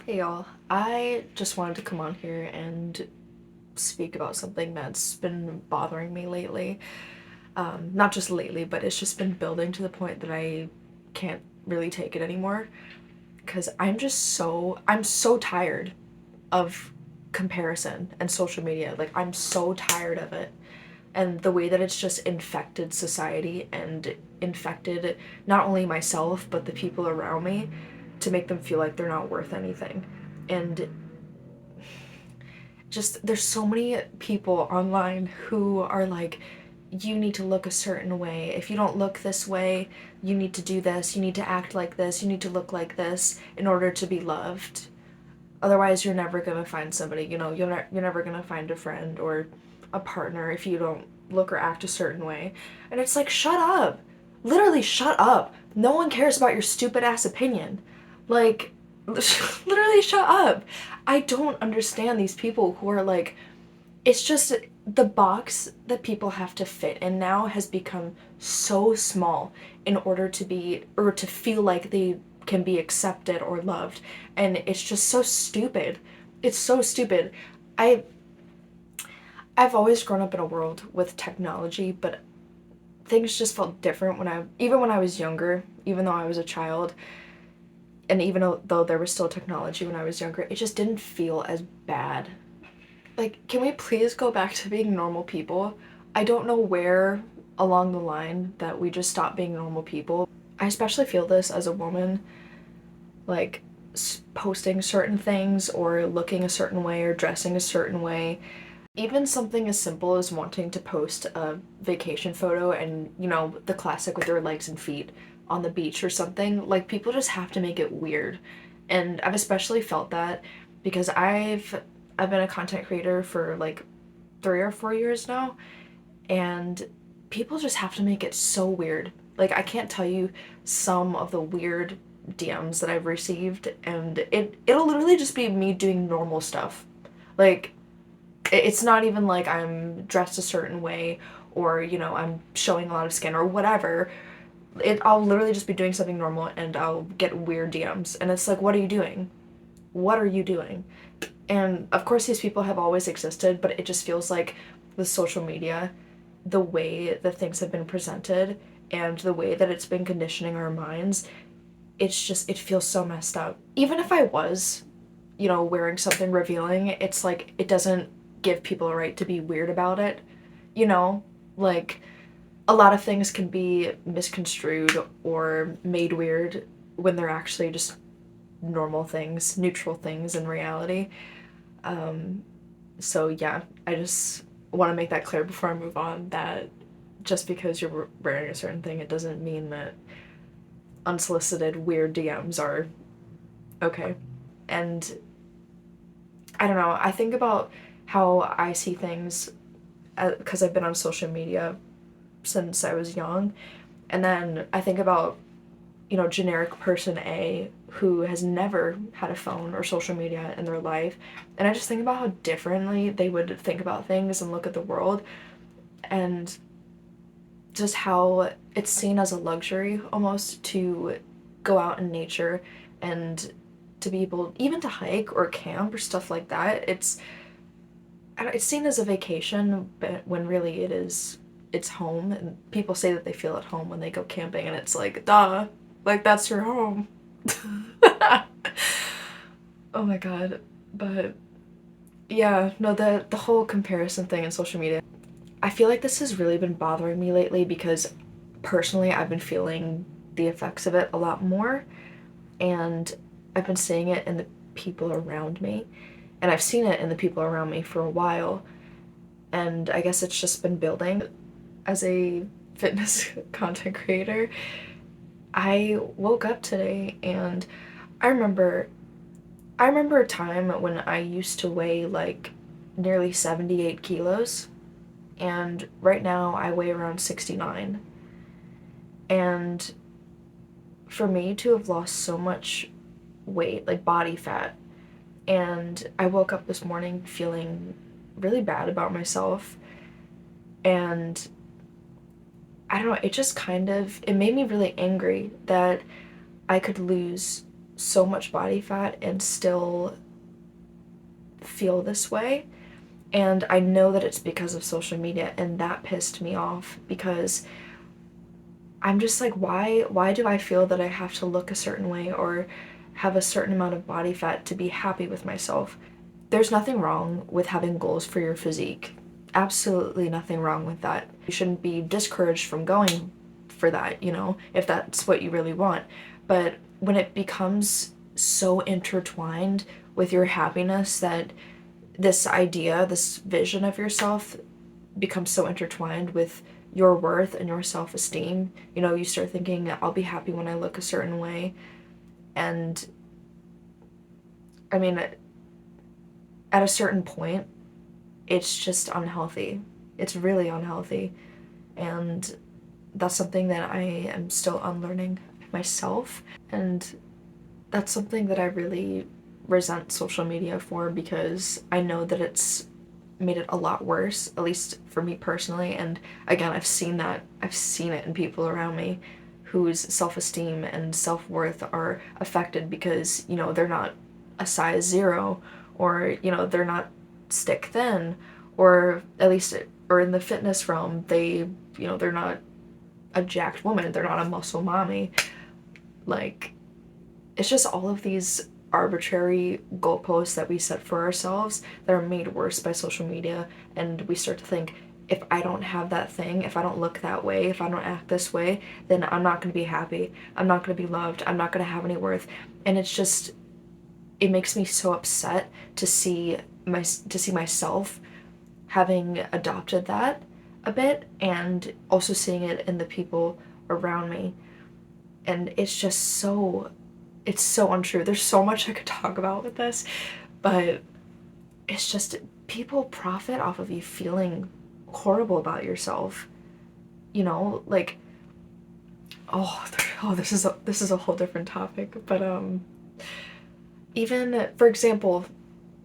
Hey y'all, I just wanted to come on here and speak about something that's been bothering me lately. Not just lately, but it's just been building to the point that I can't really take it anymore. Because I'm so tired of comparison and social media. Like, I'm so tired of it. And the way that it's just infected society and infected not only myself, but the people around me to make them feel like they're not worth anything. And just there's so many people online who are like, you need to look a certain way. If you don't look this way, you need to do this, you need to act like this, you need to look like this in order to be loved. Otherwise you're never going to find somebody, you're never going to find a friend or a partner if you don't look or act a certain way. And it's like, shut up. Literally shut up. No one cares about your stupid ass opinion. Like, literally shut up. I don't understand these people who are like, it's just the box that people have to fit in now has become so small in order to be or to feel like they can be accepted or loved, and it's just so stupid. It's so stupid. I i've always grown up in a world with technology, but things just felt different when I was younger, even though I was a child, and even though there was still technology when I was younger, it just didn't feel as bad. Like, can we please go back to being normal people? I don't know where along the line that we just stop being normal people. I especially feel this as a woman, like posting certain things or looking a certain way or dressing a certain way. Even something as simple as wanting to post a vacation photo and, the classic with their legs and feet on the beach or something, like people just have to make it weird. And I've especially felt that because I've been a content creator for like 3 or 4 years now, and people just have to make it so weird. Like, I can't tell you some of the weird DMs that I've received, and it'll literally just be me doing normal stuff. Like, it's not even like I'm dressed a certain way or, I'm showing a lot of skin or whatever. I'll literally just be doing something normal and I'll get weird DMs, and it's like, what are you doing? What are you doing? And of course, these people have always existed, but it just feels like with social media, the way that things have been presented and the way that it's been conditioning our minds, it feels so messed up. Even if I was, wearing something revealing, it's like it doesn't give people a right to be weird about it. You know, like, a lot of things can be misconstrued or made weird when they're actually just normal things, neutral things in reality. Um, so yeah, I just want to make that clear before I move on that just because you're wearing a certain thing, it doesn't mean that unsolicited weird DMs are okay. And I don't know, I think about how I see things because I've been on social media since I was young, and then I think about, generic person A who has never had a phone or social media in their life. And I just think about how differently they would think about things and look at the world, and just how it's seen as a luxury almost to go out in nature and to be able even to hike or camp or stuff like that. It's seen as a vacation, but when really it's home, and people say that they feel at home when they go camping, and it's like, duh, like that's your home. Oh my god. But yeah, no, the whole comparison thing in social media, I feel like this has really been bothering me lately because personally I've been feeling the effects of it a lot more, and I've been seeing it in the people around me, and I've seen it in the people around me for a while, and I guess it's just been building. As a fitness content creator, I woke up today and I remember I remember a time when I used to weigh like nearly 78 kilos, and right now I weigh around 69. And for me to have lost so much weight, like body fat, and I woke up this morning feeling really bad about myself, and I don't know, it just kind of it made me really angry that I could lose so much body fat and still feel this way. And I know that it's because of social media, and that pissed me off because I'm just like, why do I feel that I have to look a certain way or have a certain amount of body fat to be happy with myself? There's nothing wrong with having goals for your physique. Absolutely nothing wrong with that. You shouldn't be discouraged from going for that, you know, if that's what you really want. But when it becomes so intertwined with your happiness that this idea, this vision of yourself becomes so intertwined with your worth and your self-esteem, you know, you start thinking, I'll be happy when I look a certain way. And I mean, at a certain point, it's just unhealthy. It's really unhealthy. And that's something that I am still unlearning myself. And that's something that I really resent social media for, because I know that it's made it a lot worse, at least for me personally. And again, I've seen it in people around me whose self-esteem and self-worth are affected because, you know, they're not a size 0, or, you know, they're not stick thin, or at least, or in the fitness realm, they, you know, they're not a jacked woman, they're not a muscle mommy. Like, it's just all of these arbitrary goalposts that we set for ourselves that are made worse by social media. And we start to think, if I don't have that thing, if I don't look that way, if I don't act this way, then I'm not going to be happy. I'm not going to be loved. I'm not going to have any worth. And it's just, it makes me so upset to see myself having adopted that a bit, and also seeing it in the people around me. And it's so untrue. There's so much I could talk about with this, but it's just, people profit off of you feeling horrible about yourself. You know, like, this is a whole different topic, but even, for example,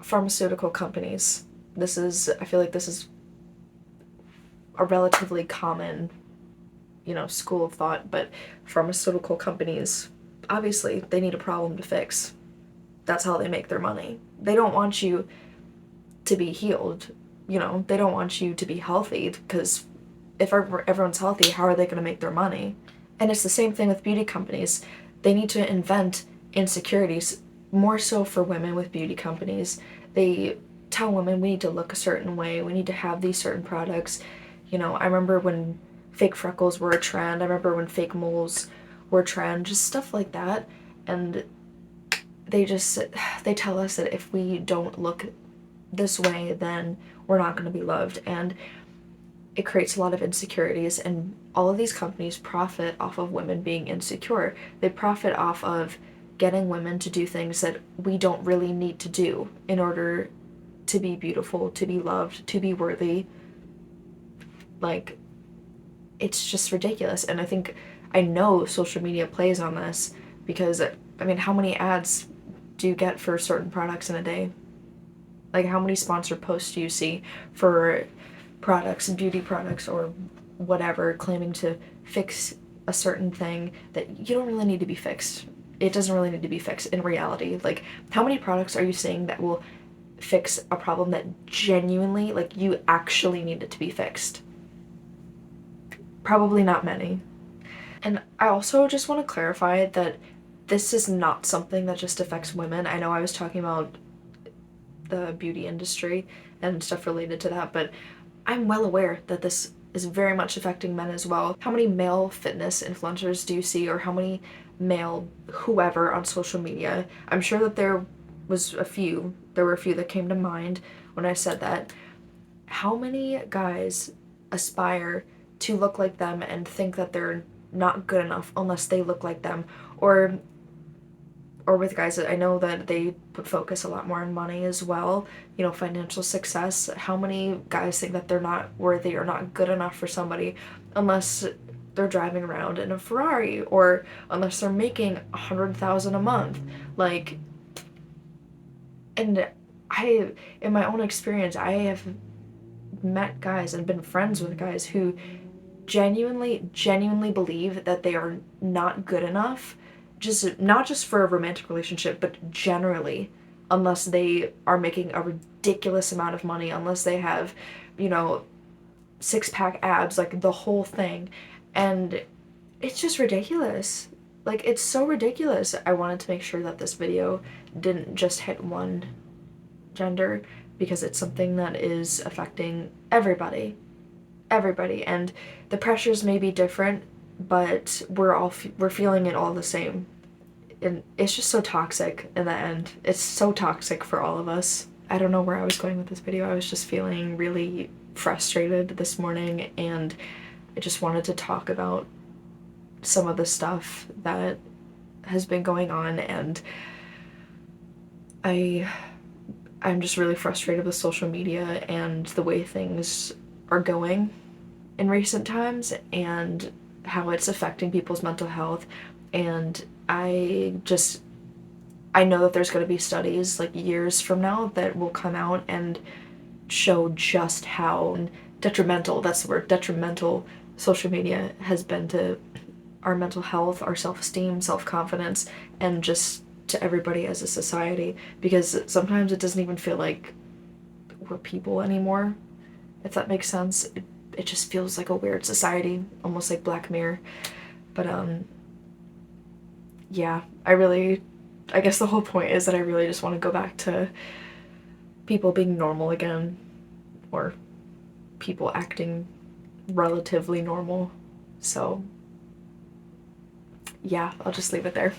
pharmaceutical companies. I feel like this is a relatively common, you know, school of thought, but pharmaceutical companies, obviously, they need a problem to fix. That's how they make their money. They don't want you to be healed, you know, they don't want you to be healthy, because if everyone's healthy, how are they going to make their money? And it's the same thing with beauty companies. They need to invent insecurities, more so for women with beauty companies. They tell women, we need to look a certain way, we need to have these certain products. You know, I remember when fake freckles were a trend, I remember when fake moles were a trend, just stuff like that. And they tell us that if we don't look this way, then we're not going to be loved. And it creates a lot of insecurities, and all of these companies profit off of women being insecure. They profit off of getting women to do things that we don't really need to do in order to be beautiful, to be loved, to be worthy. Like, it's just ridiculous. And I know social media plays on this, because, I mean, how many ads do you get for certain products in a day? Like, how many sponsored posts do you see for products, beauty products, or whatever, claiming to fix a certain thing that you don't really need to be fixed? It doesn't really need to be fixed in reality. Like, how many products are you seeing that will fix a problem that genuinely, like, you actually need it to be fixed? Probably not many. And I also just want to clarify that this is not something that just affects women. I know I was talking about the beauty industry and stuff related to that, but I'm well aware that this is very much affecting men as well. How many male fitness influencers do you see, or how many male whoever on social media? I'm sure that there were a few that came to mind when I said that. How many guys aspire to look like them and think that they're not good enough unless they look like them? Or with guys that I know that they would focus a lot more on money as well, you know, financial success. How many guys think that they're not worthy or not good enough for somebody unless they're driving around in a Ferrari, or unless they're making $100,000 a month? Like, and in my own experience, I have met guys and been friends with guys who genuinely believe that they are not good enough just not just for a romantic relationship, but generally, unless they are making a ridiculous amount of money, unless they have, you know, six-pack abs, like the whole thing. And it's just ridiculous. Like, it's so ridiculous. I wanted to make sure that this video didn't just hit one gender, because it's something that is affecting everybody. Everybody. And the pressures may be different, but we're feeling it all the same. And it's just so toxic in the end. It's so toxic for all of us. I don't know where I was going with this video. I was just feeling really frustrated this morning, and I just wanted to talk about some of the stuff that has been going on, and I'm just really frustrated with social media and the way things are going in recent times, and how it's affecting people's mental health. And I know that there's going to be studies like years from now that will come out and show just how detrimental, that's the word, detrimental social media has been to our mental health, our self-esteem, self-confidence, and just to everybody as a society. Because sometimes it doesn't even feel like we're people anymore, if that makes sense. It just feels like a weird society, almost like Black Mirror. But yeah, I guess the whole point is that I really just want to go back to people being normal again, or people acting relatively normal. So yeah, I'll just leave it there.